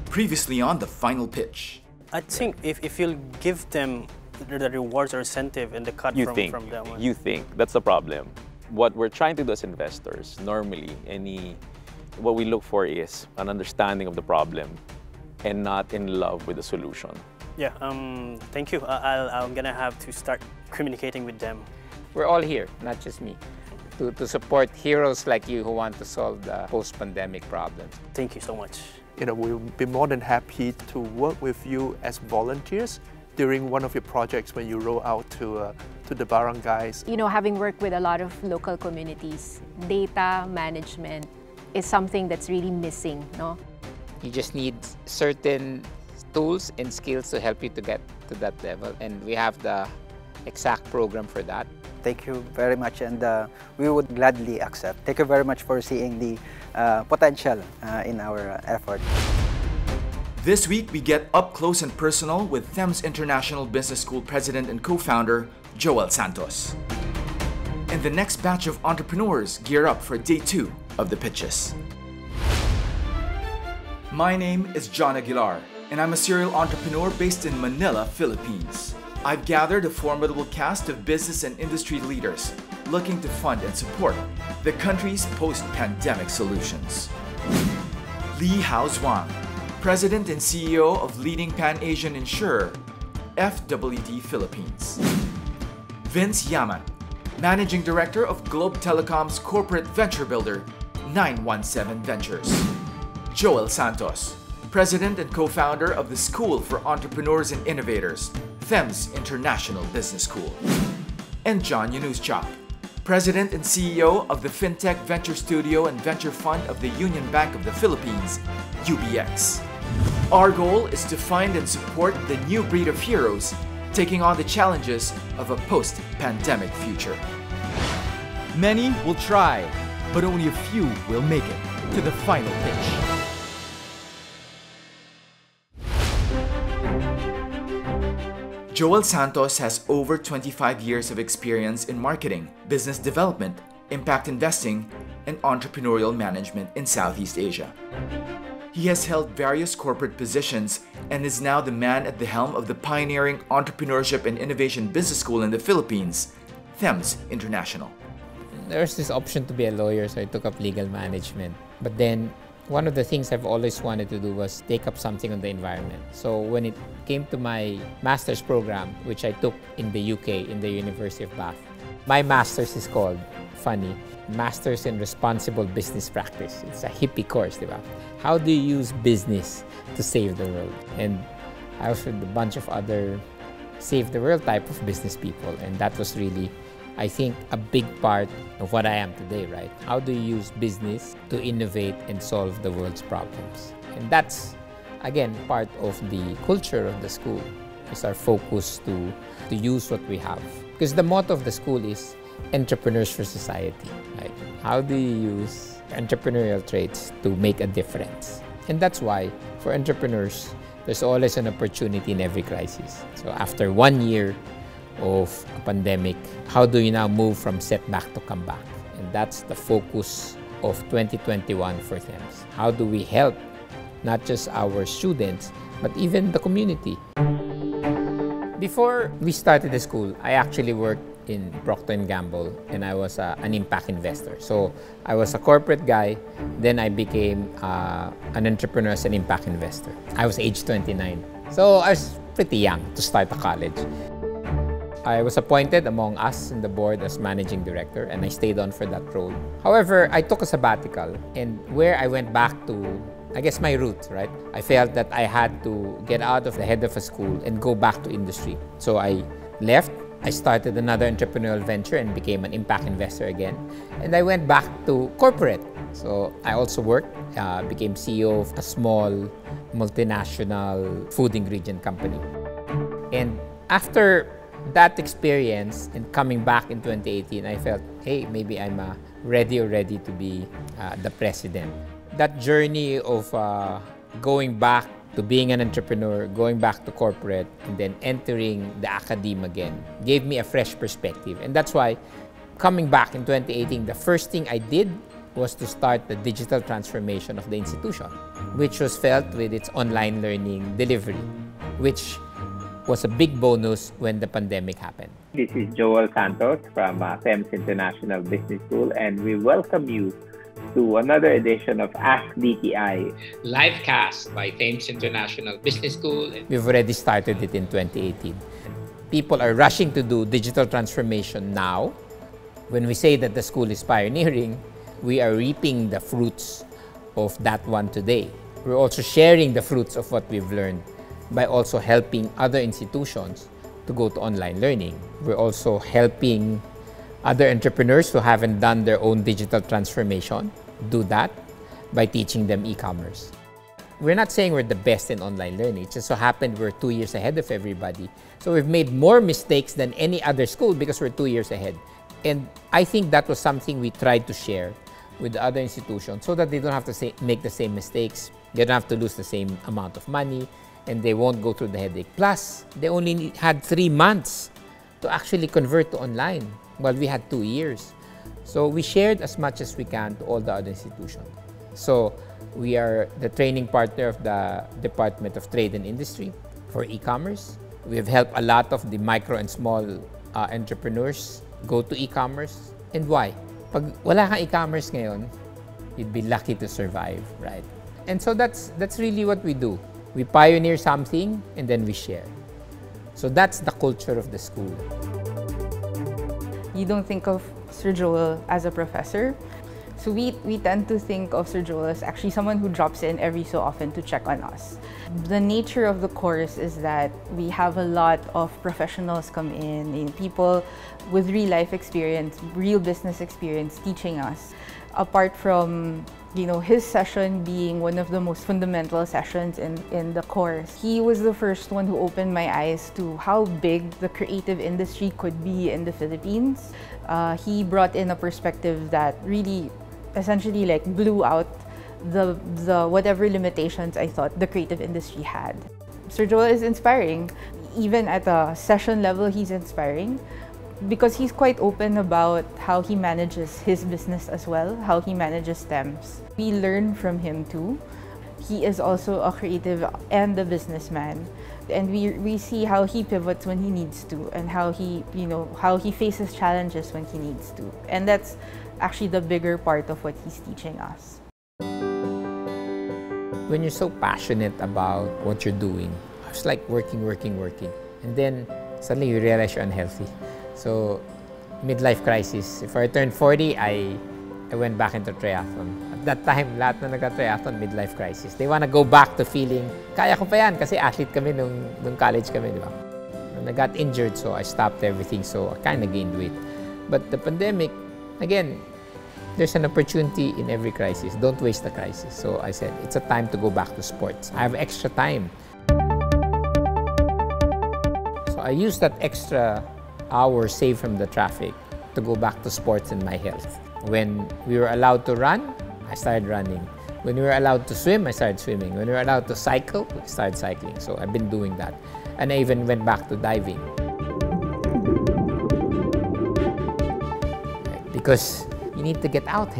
Previously on The Final Pitch. I think if you'll give them the rewards or incentive and the cut from them. You think that's the problem. What we're trying to do as investors, normally, what we look for is an understanding of the problem and not in love with the solution. Yeah, thank you. I'm gonna have to start communicating with them. We're all here, not just me, to support heroes like you who want to solve the post-pandemic problems. Thank you so much. We'll be more than happy to work with you as volunteers during one of your projects when you roll out to the barangays. Having worked with a lot of local communities, data management is something that's really missing, no? You just need certain tools and skills to help you to get to that level, and we have the exact program for that. Thank you very much, and we would gladly accept. Thank you very much for seeing the potential in our effort. This week, we get up close and personal with Thames International Business School President and co-founder, Joel Santos. And the next batch of entrepreneurs gear up for day 2 of the pitches. My name is John Aguilar, and I'm a serial entrepreneur based in Manila, Philippines. I've gathered a formidable cast of business and industry leaders looking to fund and support the country's post-pandemic solutions. Lee Hao Zhuang, President and CEO of leading Pan-Asian insurer, FWD Philippines. Vince Yaman, Managing Director of Globe Telecom's corporate venture builder, 917 Ventures. Joel Santos, President and co-founder of the School for Entrepreneurs and Innovators, Thames International Business School. And John Yanuschak, President and CEO of the FinTech Venture Studio and Venture Fund of the Union Bank of the Philippines, UBX. Our goal is to find and support the new breed of heroes taking on the challenges of a post-pandemic future. Many will try, but only a few will make it to the final pitch. Joel Santos has over 25 years of experience in marketing, business development, impact investing, and entrepreneurial management in Southeast Asia. He has held various corporate positions and is now the man at the helm of the pioneering entrepreneurship and innovation business school in the Philippines, Thames International. There was this option to be a lawyer, so I took up legal management. But then, one of the things I've always wanted to do was take up something on the environment. So when it came to my master's program, which I took in the UK, in the University of Bath, my master's is called, funny, Masters in Responsible Business Practice. It's a hippie course, diba? How do you use business to save the world? And I was with a bunch of other save the world type of business people, and that was really, I think, a big part of what I am today, right? How do you use business to innovate and solve the world's problems? And that's, again, part of the culture of the school. It's our focus to use what we have. Because the motto of the school is entrepreneurs for society, right? How do you use entrepreneurial traits to make a difference? And that's why, for entrepreneurs, there's always an opportunity in every crisis. So after 1 year of a pandemic, how do you now move from setback to comeback? And that's the focus of 2021 for Thames. How do we help not just our students, but even the community? Before we started the school, I actually worked in Procter & Gamble, and I was an impact investor. So I was a corporate guy, then I became an entrepreneur as an impact investor. I was age 29, so I was pretty young to start a college. I was appointed among us in the board as managing director, and I stayed on for that role. However, I took a sabbatical, and where I went back to, I guess, my roots, right? I felt that I had to get out of the head of a school and go back to industry. So I left. I started another entrepreneurial venture and became an impact investor again. And I went back to corporate. So I also worked, became CEO of a small multinational food ingredient company. And after that experience and coming back in 2018, I felt, hey, maybe I'm ready to be the president. That journey of going back to being an entrepreneur, going back to corporate, and then entering the academe again, gave me a fresh perspective. And that's why, coming back in 2018, the first thing I did was to start the digital transformation of the institution, which was felt with its online learning delivery, which was a big bonus when the pandemic happened. This is Joel Santos from FEMS International Business School, and we welcome you to another edition of Ask DTI. Livecast by FEMS International Business School. We've already started it in 2018. People are rushing to do digital transformation now. When we say that the school is pioneering, we are reaping the fruits of that one today. We're also sharing the fruits of what we've learned by also helping other institutions to go to online learning. We're also helping other entrepreneurs who haven't done their own digital transformation do that by teaching them e-commerce. We're not saying we're the best in online learning. It just so happened we're 2 years ahead of everybody. So we've made more mistakes than any other school because we're 2 years ahead. And I think that was something we tried to share with the other institutions so that they don't have to make the same mistakes, they don't have to lose the same amount of money, and they won't go through the headache. Plus, they only had 3 months to actually convert to online, while we had 2 years. So we shared as much as we can to all the other institutions. So we are the training partner of the Department of Trade and Industry for e-commerce. We have helped a lot of the micro and small entrepreneurs go to e-commerce. And why? Pag wala kang e-commerce ngayon, you'd be lucky to survive, right? And so that's really what we do. We pioneer something and then we share. So that's the culture of the school. You don't think of Sir Joel as a professor. So we tend to think of Sir Joel as actually someone who drops in every so often to check on us. The nature of the course is that we have a lot of professionals come in, people with real life experience, real business experience teaching us. Apart from his session being one of the most fundamental sessions in the course, he was the first one who opened my eyes to how big the creative industry could be in the Philippines. He brought in a perspective that really essentially blew out the whatever limitations I thought the creative industry had. Sir Joel is inspiring. Even at a session level, he's inspiring because he's quite open about how he manages his business as well, how he manages STEMs. We learn from him too. He is also a creative and a businessman. And we see how he pivots when he needs to and how he faces challenges when he needs to. And that's actually the bigger part of what he's teaching us. When you're so passionate about what you're doing, it's like working. And then suddenly you realize you're unhealthy. So, midlife crisis. If I turned 40, I went back into triathlon. At that time, lahat na nagka-triathlon, midlife crisis. They wanna go back to feeling, kaya ko pa yan kasi athlete kami nung college kami, di ba? And I got injured, so I stopped everything, so I kind of gained weight. But the pandemic, again, there's an opportunity in every crisis. Don't waste the crisis. So I said, it's a time to go back to sports. I have extra time. So I used that extra hour saved from the traffic to go back to sports and my health. When we were allowed to run, I started running. When we were allowed to swim, I started swimming. When we were allowed to cycle, I started cycling. So I've been doing that. And I even went back to diving. Because you need to get out.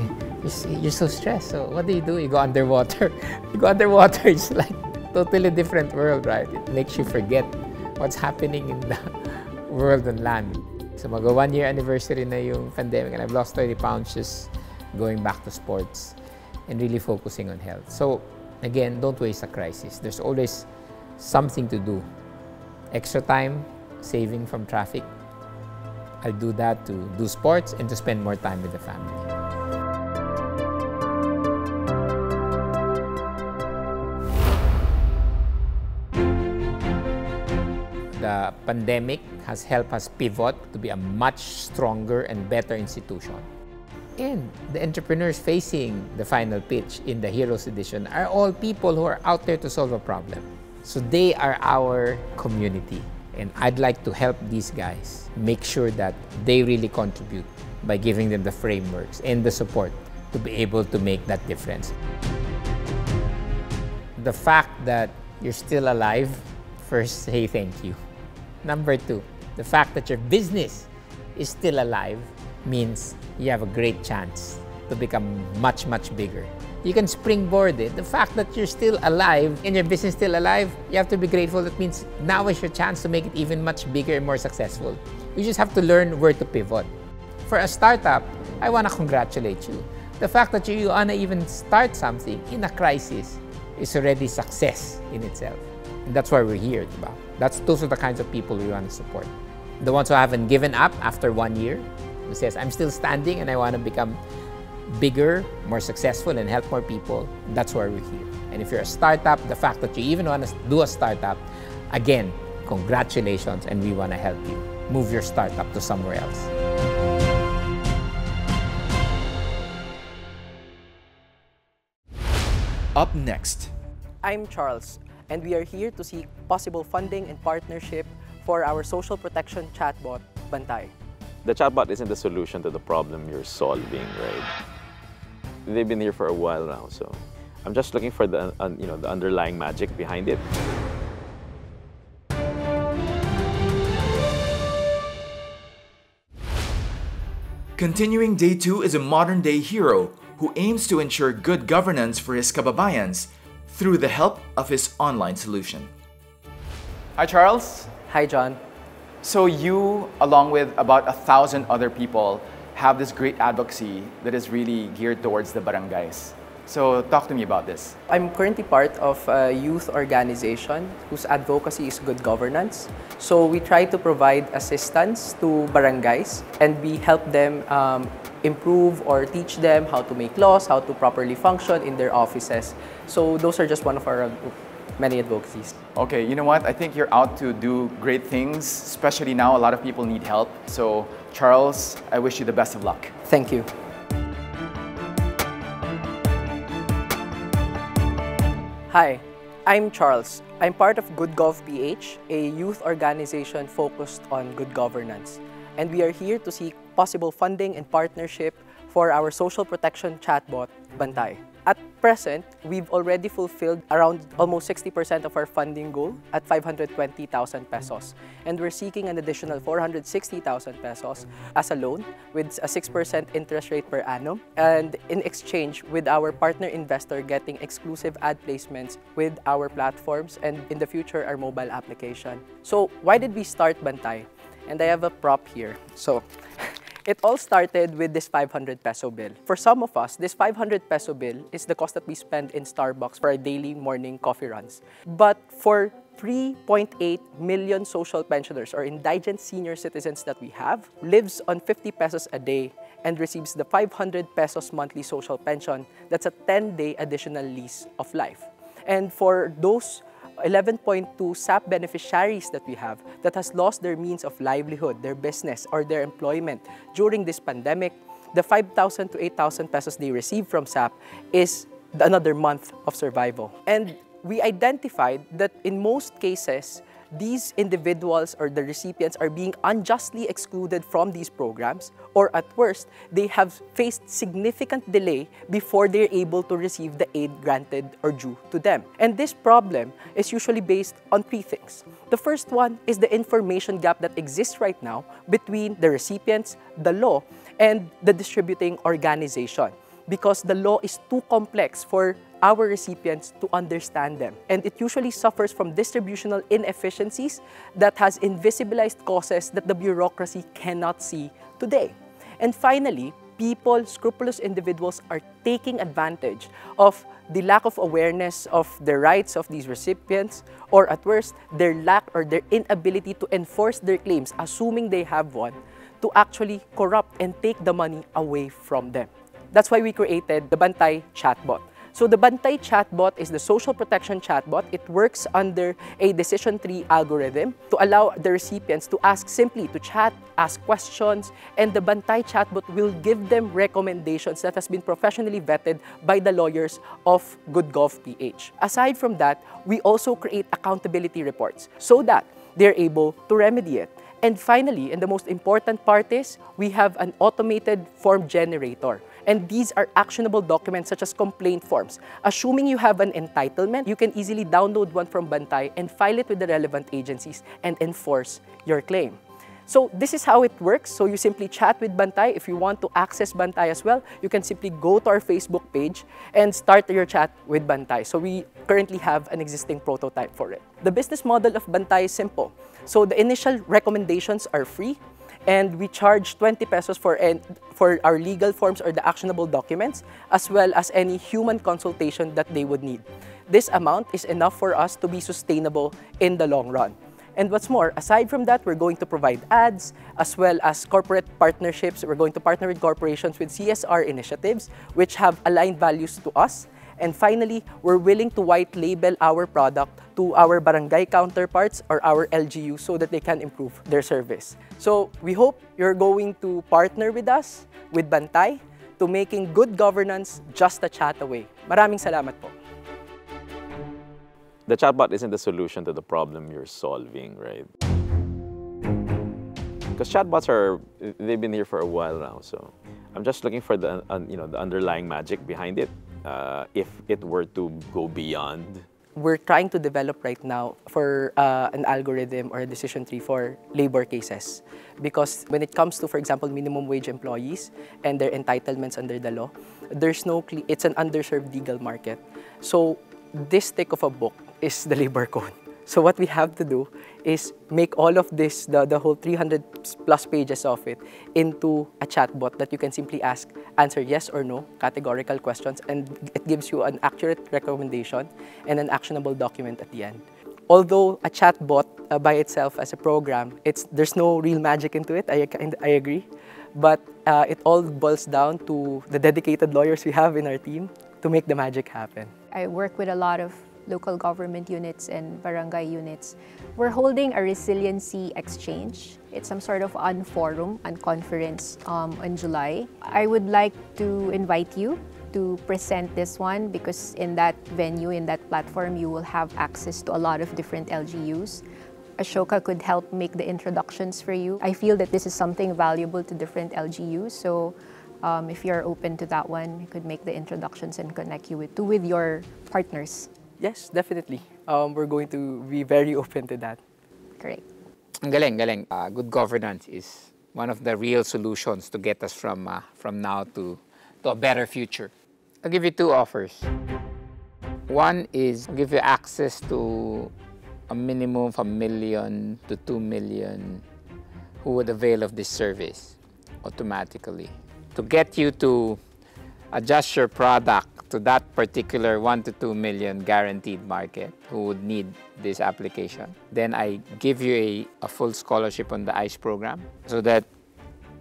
You're so stressed. So what do? You go underwater. You go underwater, it's like totally different world, right? It makes you forget what's happening in the world and land. So mag 1 year anniversary na yung pandemic and I've lost 30 pounds just going back to sports and really focusing on health. So again, don't waste a crisis. There's always something to do. Extra time, saving from traffic. I'll do that to do sports and to spend more time with the family. The pandemic has helped us pivot to be a much stronger and better institution. And the entrepreneurs facing the final pitch in the Heroes Edition are all people who are out there to solve a problem. So they are our community. And I'd like to help these guys make sure that they really contribute by giving them the frameworks and the support to be able to make that difference. The fact that you're still alive, first say thank you. Number two, the fact that your business is still alive means you have a great chance to become much, much bigger. You can springboard it. The fact that you're still alive and your business is still alive, you have to be grateful. That means now is your chance to make it even much bigger and more successful. You just have to learn where to pivot. For a startup, I want to congratulate you. The fact that you want to even start something in a crisis is already success in itself. And that's why we're here, diba? Those are the kinds of people we want to support. The ones who haven't given up after 1 year, who says, I'm still standing and I want to become bigger, more successful, and help more people, that's why we're here. And if you're a startup, the fact that you even want to do a startup, again, congratulations, and we want to help you move your startup to somewhere else. Up next. I'm Charles, and we are here to seek possible funding and partnership for our social protection chatbot, Bantay. The chatbot isn't the solution to the problem you're solving, right? They've been here for a while now, so I'm just looking for the underlying magic behind it. Continuing day 2 is a modern-day hero who aims to ensure good governance for his kababayans through the help of his online solution. Hi, Charles. Hi, John. So you, along with about 1,000 other people, have this great advocacy that is really geared towards the barangays. So talk to me about this. I'm currently part of a youth organization whose advocacy is good governance. So we try to provide assistance to barangays and we help them improve or teach them how to make laws, how to properly function in their offices. So those are just one of our many advocacies. Okay, you know what? I think you're out to do great things, especially now a lot of people need help. So Charles, I wish you the best of luck. Thank you. Hi, I'm Charles. I'm part of GoodGovPH, a youth organization focused on good governance. And we are here to seek possible funding and partnership for our social protection chatbot, Bantay. At present, we've already fulfilled around almost 60% of our funding goal at 520,000 pesos. And we're seeking an additional 460,000 pesos as a loan with a 6% interest rate per annum. And in exchange with our partner investor getting exclusive ad placements with our platforms and in the future our mobile application. So why did we start Bantay? And I have a prop here. So it all started with this 500 peso bill. For some of us, this 500 peso bill is the cost that we spend in Starbucks for our daily morning coffee runs. But for 3.8 million social pensioners or indigent senior citizens that we have, lives on 50 pesos a day and receives the 500 pesos monthly social pension, that's a 10-day additional lease of life. And for those 11.2 SAP beneficiaries that we have that has lost their means of livelihood, their business, or their employment during this pandemic, the 5,000 to 8,000 pesos they receive from SAP is another month of survival. And we identified that in most cases, these individuals or the recipients are being unjustly excluded from these programs, or at worst, they have faced significant delay before they're able to receive the aid granted or due to them. And this problem is usually based on three things. The first one is the information gap that exists right now between the recipients, the law, and the distributing organization, because the law is too complex for our recipients to understand them. And it usually suffers from distributional inefficiencies that has invisibilized causes that the bureaucracy cannot see today. And finally, scrupulous individuals are taking advantage of the lack of awareness of the rights of these recipients, or at worst, their lack or their inability to enforce their claims, assuming they have one, to actually corrupt and take the money away from them. That's why we created the Bantay chatbot. So the Bantay chatbot is the social protection chatbot. It works under a decision tree algorithm to allow the recipients to simply chat, ask questions, and the Bantay chatbot will give them recommendations that has been professionally vetted by the lawyers of GoodGovPH. Aside from that, we also create accountability reports so that they're able to remedy it. And finally, and the most important part is, we have an automated form generator. And these are actionable documents such as complaint forms. Assuming you have an entitlement, you can easily download one from Bantay and file it with the relevant agencies and enforce your claim. So this is how it works. So you simply chat with Bantay. If you want to access Bantay as well, you can simply go to our Facebook page and start your chat with Bantay. So we currently have an existing prototype for it. The business model of Bantay is simple. So the initial recommendations are free, and we charge 20 pesos for our legal forms or the actionable documents, as well as any human consultation that they would need. This amount is enough for us to be sustainable in the long run. And what's more, aside from that, we're going to provide ads as well as corporate partnerships. We're going to partner with corporations with CSR initiatives which have aligned values to us. And finally, we're willing to white label our product to our barangay counterparts or our LGU so that they can improve their service. So we hope you're going to partner with us, with Bantay, to making good governance just a chat away. Maraming salamat po. The chatbot isn't the solution to the problem you're solving, right? Because chatbots they've been here for a while now, so I'm just looking for the underlying magic behind it. If it were to go beyond. We're trying to develop right now for an algorithm or a decision tree for labor cases. Because when it comes to, for example, minimum wage employees and their entitlements under the law, it's an underserved legal market. So this thick of a book is the labor code. So what we have to do is make all of this, the whole 300 plus pages of it, into a chatbot that you can simply answer yes or no, categorical questions, and it gives you an accurate recommendation and an actionable document at the end. Although a chatbot by itself as a program, there's no real magic into it, I agree, but it all boils down to the dedicated lawyers we have in our team to make the magic happen. I work with a lot of local government units and barangay units. We're holding a resiliency exchange. It's some sort of forum and conference in July. I would like to invite you to present this one because in that venue, in that platform, you will have access to a lot of different LGUs. Ashoka could help make the introductions for you. I feel that this is something valuable to different LGUs, so if you're open to that one, you could make the introductions and connect you with your partners. Yes, definitely. We're going to be very open to that. Great. Galing. Good governance is one of the real solutions to get us from now to a better future. I'll give you two offers. One is I'll give you access to a minimum of 1 million to 2 million who would avail of this service automatically. To get you to adjust your product to that particular 1 to 2 million guaranteed market who would need this application. Then I give you a full scholarship on the ICE program so that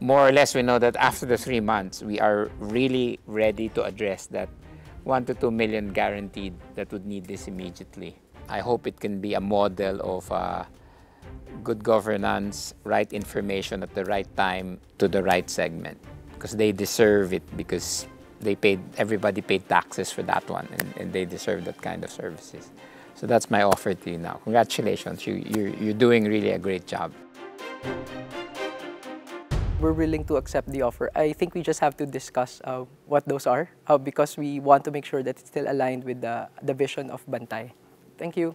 more or less we know that after the 3 months, we are really ready to address that 1 to 2 million guaranteed that would need this immediately. I hope it can be a model of good governance, right information at the right time to the right segment, because they deserve it, because everybody paid taxes for that one, and they deserve that kind of services. So that's my offer to you now. Congratulations, you're doing really a great job. We're willing to accept the offer. I think we just have to discuss what those are because we want to make sure that it's still aligned with the vision of Bantay. Thank you.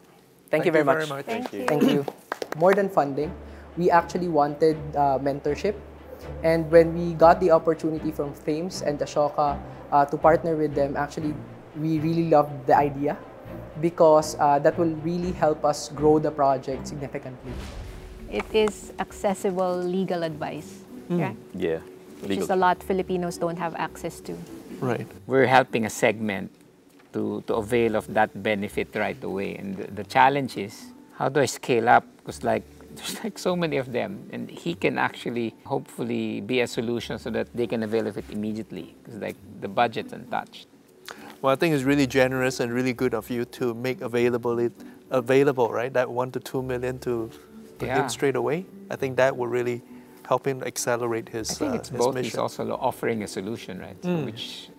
Thank you very much. Thank you. Thank you. More than funding, we actually wanted mentorship. And when we got the opportunity from Thames and Ashoka to partner with them, actually, we really loved the idea because that will really help us grow the project significantly. It is accessible legal advice, right? Yeah. Which is a lot Filipinos don't have access to. Right. We're helping a segment to avail of that benefit right away. And the challenge is, how do I scale up? Because there's so many of them, and he can actually hopefully be a solution so that they can avail of it immediately, because the budget's untouched. Well, I think it's really generous and really good of you to make available, right? That 1 to 2 million to him straight away. I think that will really help him accelerate his mission. I think it's both. He's also offering a solution, right? Which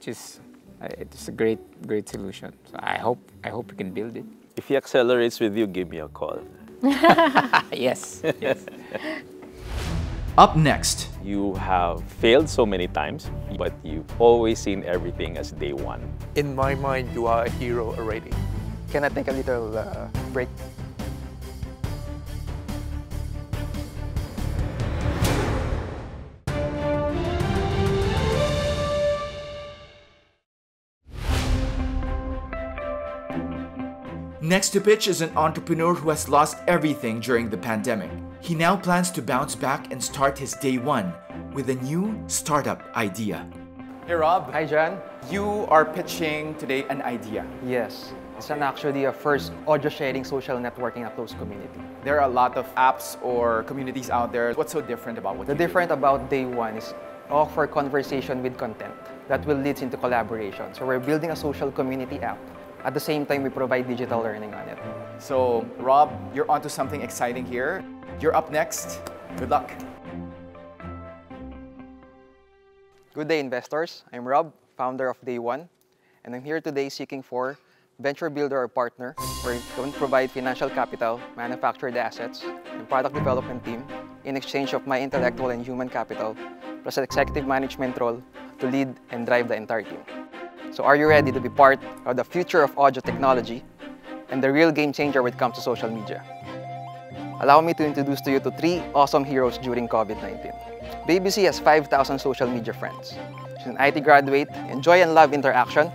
is it's a great solution. So I hope we can build it. If he accelerates with you, give me a call. Yes. Up next. You have failed so many times, but you've always seen everything as day one. In my mind, you are a hero already. Can I take a little break? Next to pitch is an entrepreneur who has lost everything during the pandemic. He now plans to bounce back and start his day one with a new startup idea. Hey Rob. Hi, John. You are pitching today an idea. Yes. It's actually a first audio sharing social networking a closed community. There are a lot of apps or communities out there. What's so different about what The you do? different about day one is offer conversation with content that will lead into collaboration. So we're building a social community app. At the same time, we provide digital learning on it. So Rob, you're onto something exciting here. You're up next. Good luck. Good day, investors. I'm Rob, founder of Day One, and I'm here today seeking for venture builder or partner where we can provide financial capital, manufactured assets, and product development team in exchange of my intellectual and human capital, plus an executive management role to lead and drive the entire team. So are you ready to be part of the future of audio technology and the real game changer when it comes to social media? Allow me to introduce to you to 3 awesome heroes during COVID-19. Baby C has 5,000 social media friends. She's an IT graduate, enjoy and love interaction,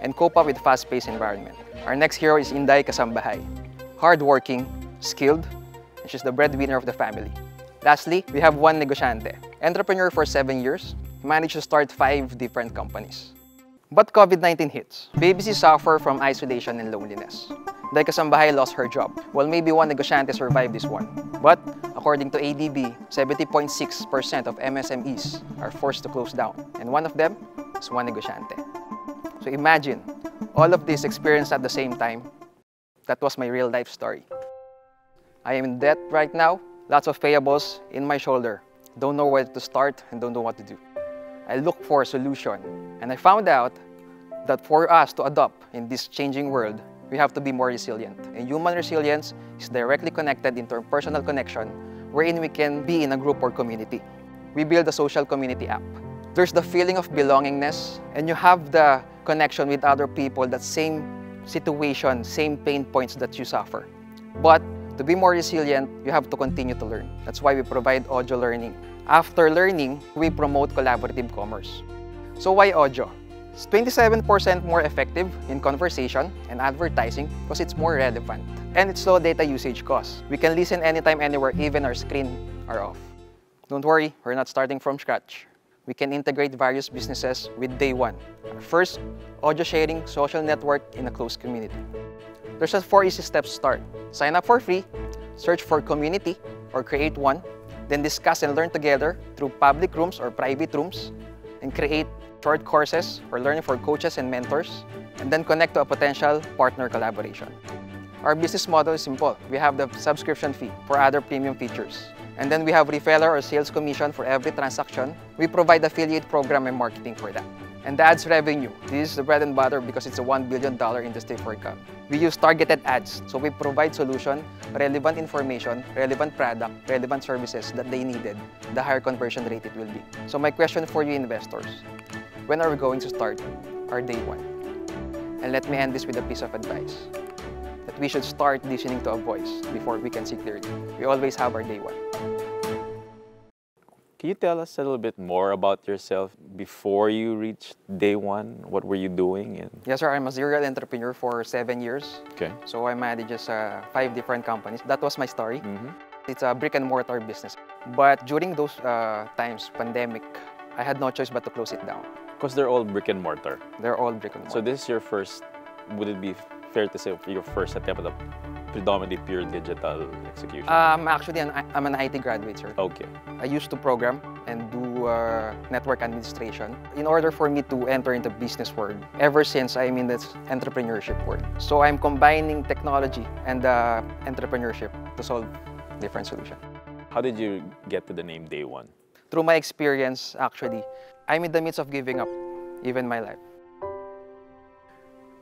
and cope up with fast-paced environment. Our next hero is Inday Kasambahay. Hardworking, skilled, and she's the breadwinner of the family. Lastly, we have Juan Negosyante. Entrepreneur for 7 years, managed to start 5 different companies. But COVID-19 hits. Baby C suffer from isolation and loneliness. Inday Kasambahay lost her job, while maybe Juan Negosyante survived this one. But according to ADB, 70.6% of MSMEs are forced to close down, and one of them is Juan Negosyante. So imagine, all of this experienced at the same time. That was my real life story. I am in debt right now, lots of payables in my shoulder. Don't know where to start and don't know what to do. I looked for a solution, and I found out that for us to adopt in this changing world, we have to be more resilient. And human resilience is directly connected into a personal connection wherein we can be in a group or community. We build a social community app. There's the feeling of belongingness, and you have the connection with other people, that same situation, same pain points that you suffer. But to be more resilient, you have to continue to learn. That's why we provide audio learning. After learning, we promote collaborative commerce. So why audio? It's 27% more effective in conversation and advertising because it's more relevant. And it's low data usage cost. We can listen anytime, anywhere, even our screen are off. Don't worry, we're not starting from scratch. We can integrate various businesses with Day One, our first audio sharing social network in a closed community. There's just 4 easy steps to start. Sign up for free, search for community or create one, then discuss and learn together through public rooms or private rooms, and create short courses or learning for coaches and mentors, and then connect to a potential partner collaboration. Our business model is simple. We have the subscription fee for other premium features. And then we have reseller or sales commission for every transaction. We provide affiliate program and marketing for that. And the ads revenue. This is the bread and butter because it's a $1 billion industry for Cub. We use targeted ads, so we provide solution, relevant information, relevant product, relevant services that they needed. The higher conversion rate it will be. So my question for you investors, when are we going to start our Day One? And let me end this with a piece of advice. That we should start listening to a voice before we can see clearly. We always have our Day One. Can you tell us a little bit more about yourself before you reached Day One? What were you doing? Yes, sir. I'm a serial entrepreneur for 7 years. Okay. So I manage 5 different companies. That was my story. It's a brick and mortar business. But during those times, pandemic, I had no choice but to close it down. Because they're all brick and mortar. They're all brick and mortar. So this is your first, would it be fair to say, your first attempt at a predominantly pure digital execution? Actually, I'm an IT graduate, sir. Okay. I used to program and do network administration in order for me to enter into business world. Ever since I'm in this entrepreneurship world. So I'm combining technology and entrepreneurship to solve different solutions. How did you get to the name Day One? Through my experience, actually, I'm in the midst of giving up, even my life.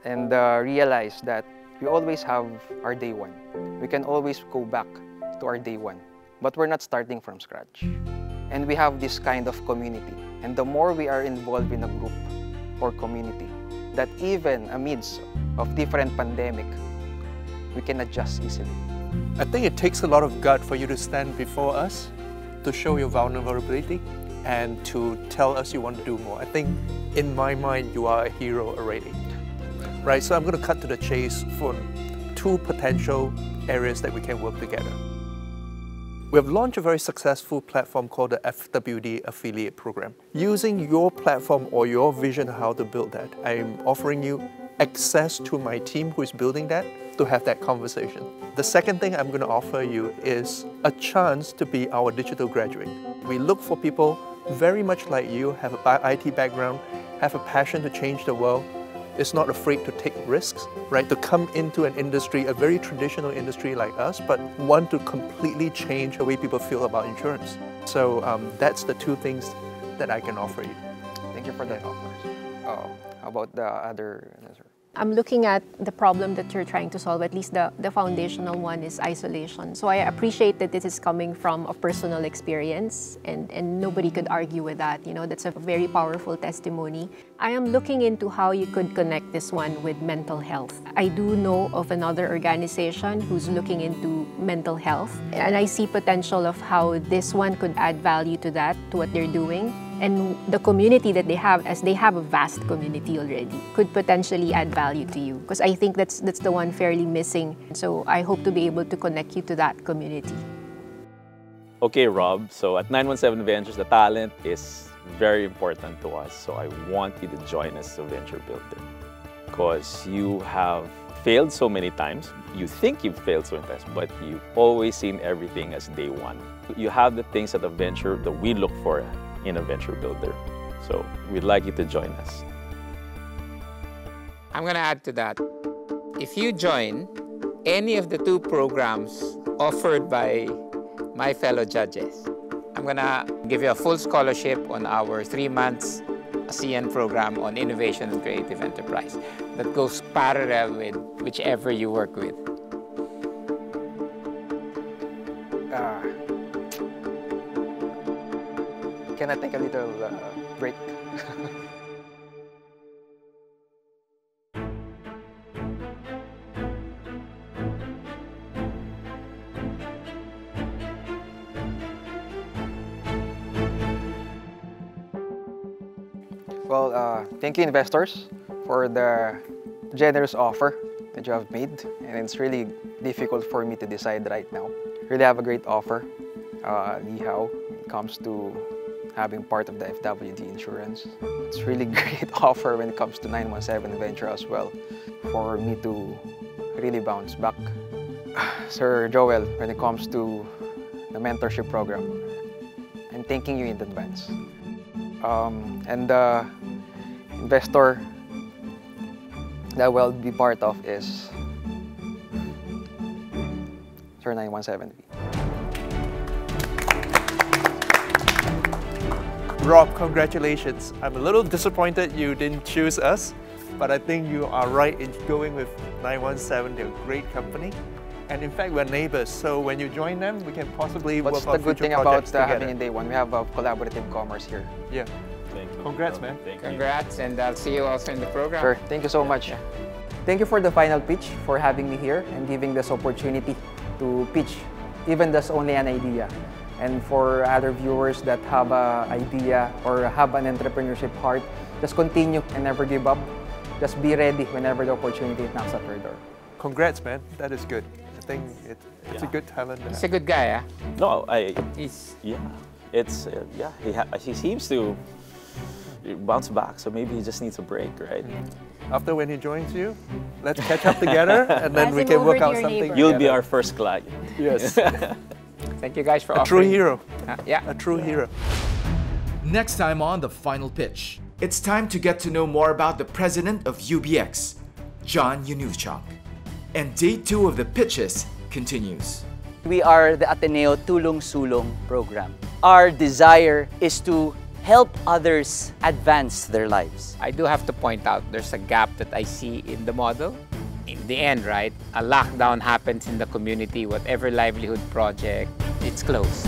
And realize that we always have our Day One. We can always go back to our Day One, but we're not starting from scratch. And we have this kind of community. And the more we are involved in a group or community, that even amidst of different pandemic, we can adjust easily. I think it takes a lot of gut for you to stand before us, to show your vulnerability, and to tell us you want to do more. I think in my mind, you are a hero already. Right, so I'm going to cut to the chase for 2 potential areas that we can work together. We have launched a very successful platform called the FWD Affiliate Program. Using your platform or your vision how to build that, I'm offering you access to my team who is building that to have that conversation. The second thing I'm going to offer you is a chance to be our digital graduate. We look for people very much like you, have an IT background, have a passion to change the world, is not afraid to take risks, right? To come into an industry, a very traditional industry like us, but want to completely change the way people feel about insurance. So that's the 2 things that I can offer you. Thank you for that offer. How about the other answer? I'm looking at the problem that you're trying to solve, at least the foundational one is isolation. So I appreciate that this is coming from a personal experience and nobody could argue with that. You know, that's a very powerful testimony. I am looking into how you could connect this one with mental health. I do know of another organization who's looking into mental health, and I see potential of how this one could add value to that, to what they're doing. And the community that they have, as they have a vast community already, could potentially add value to you. Because I think that's the one fairly missing. So I hope to be able to connect you to that community. Okay, Rob. So at 917 Ventures, the talent is very important to us. So I want you to join us as a venture builder. Because you have failed so many times. You think you've failed so many times, but you've always seen everything as day one. You have the things that we look for in a venture builder. So we'd like you to join us. I'm going to add to that. If you join any of the 2 programs offered by my fellow judges, I'm going to give you a full scholarship on our 3 months ASEAN program on innovation and creative enterprise that goes parallel with whichever you work with. Can I take a little break? Well, thank you investors for the generous offer that you have made, and it's really difficult for me to decide right now. Really have a great offer, Lee Hao, when it comes to having part of the FWD insurance. It's really great offer when it comes to 917 Venture as well, for me to really bounce back. Sir Joel, when it comes to the mentorship program, I'm thanking you in advance. And the investor that will be part of is Sir 917V. Rob, congratulations. I'm a little disappointed you didn't choose us, but I think you are right in going with 917. They're a great company. And in fact, we're neighbors, so when you join them, we can possibly work on future projects together. What's the good thing about having in day one? We have a collaborative commerce here. Yeah. Thank you. Congrats, man. Congrats, and I'll see you also in the program. Sure. Thank you so much. Thank you for the final pitch, for having me here and giving this opportunity to pitch, even that's only an idea. And for other viewers that have an idea or have an entrepreneurship heart, just continue and never give up. Just be ready whenever the opportunity knocks at your door. Congrats, man. That is good. I think it's a good talent. He's a good guy, huh? No, He's... Yeah. It's, he seems to bounce back, so maybe he just needs a break, right? After when he joins you, let's catch up together and then we can work out something. You'll be our first client. Yes. Thank you guys for offering. A true hero. Yeah. A true hero. Next time on The Final Pitch, it's time to get to know more about the president of UBX, John Yanuschak. And day 2 of the pitches continues. We are the Ateneo Tulong Sulong program. Our desire is to help others advance their lives. I do have to point out there's a gap that I see in the model. In the end, right, a lockdown happens in the community, whatever livelihood project, it's closed.